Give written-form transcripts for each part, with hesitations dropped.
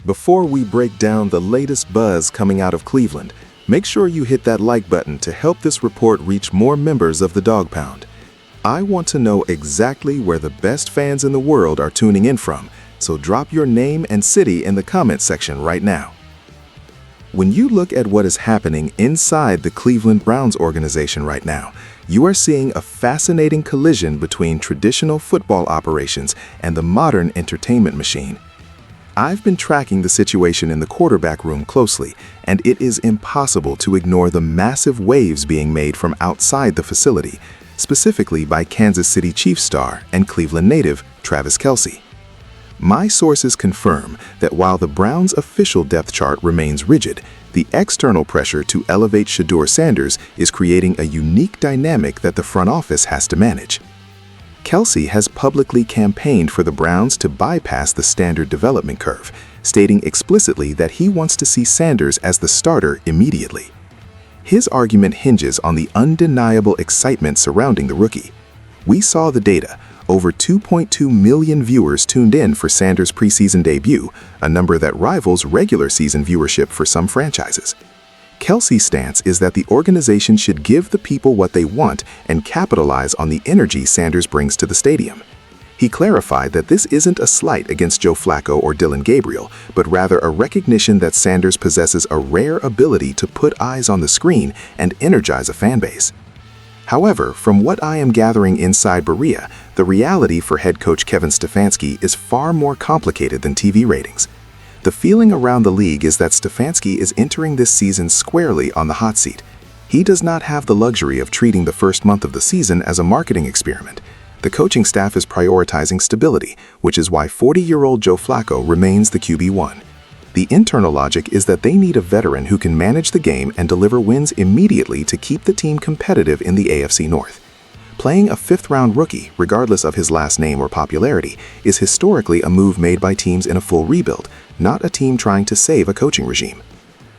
Before we break down the latest buzz coming out of Cleveland, make sure you hit that like button to help this report reach more members of the Dog Pound. I want to know exactly where the best fans in the world are tuning in from, so drop your name and city in the comment section right now. When you look at what is happening inside the Cleveland Browns organization right now, you are seeing a fascinating collision between traditional football operations and the modern entertainment machine. I've been tracking the situation in the quarterback room closely, and it is impossible to ignore the massive waves being made from outside the facility, specifically by Kansas City Chiefs star and Cleveland native Travis Kelce. My sources confirm that while the Browns' official depth chart remains rigid, the external pressure to elevate Shedeur Sanders is creating a unique dynamic that the front office has to manage. Kelce has publicly campaigned for the Browns to bypass the standard development curve, stating explicitly that he wants to see Sanders as the starter immediately. His argument hinges on the undeniable excitement surrounding the rookie. We saw the data. Over 2.2 million viewers tuned in for Sanders' preseason debut, a number that rivals regular season viewership for some franchises. Kelce's stance is that the organization should give the people what they want and capitalize on the energy Sanders brings to the stadium. He clarified that this isn't a slight against Joe Flacco or Dillon Gabriel, but rather a recognition that Sanders possesses a rare ability to put eyes on the screen and energize a fan base. However, from what I am gathering inside Berea, the reality for head coach Kevin Stefanski is far more complicated than TV ratings. The feeling around the league is that Stefanski is entering this season squarely on the hot seat. He does not have the luxury of treating the first month of the season as a marketing experiment. The coaching staff is prioritizing stability, which is why 40-year-old Joe Flacco remains the QB1. The internal logic is that they need a veteran who can manage the game and deliver wins immediately to keep the team competitive in the AFC North. Playing a fifth-round rookie, regardless of his last name or popularity, is historically a move made by teams in a full rebuild, not a team trying to save a coaching regime.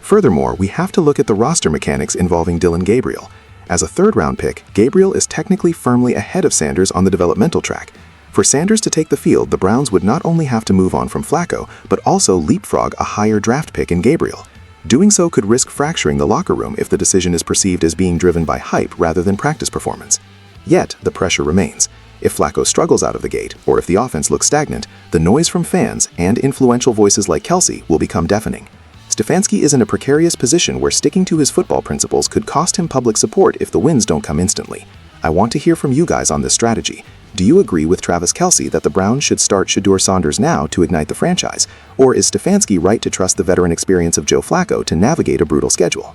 Furthermore, we have to look at the roster mechanics involving Dillon Gabriel. As a third-round pick, Gabriel is technically firmly ahead of Sanders on the developmental track. For Sanders to take the field, the Browns would not only have to move on from Flacco, but also leapfrog a higher draft pick in Gabriel. Doing so could risk fracturing the locker room if the decision is perceived as being driven by hype rather than practice performance. Yet, the pressure remains. If Flacco struggles out of the gate, or if the offense looks stagnant, the noise from fans and influential voices like Kelce will become deafening. Stefanski is in a precarious position where sticking to his football principles could cost him public support if the wins don't come instantly. I want to hear from you guys on this strategy. Do you agree with Travis Kelce that the Browns should start Shedeur Sanders now to ignite the franchise? Or is Stefanski right to trust the veteran experience of Joe Flacco to navigate a brutal schedule?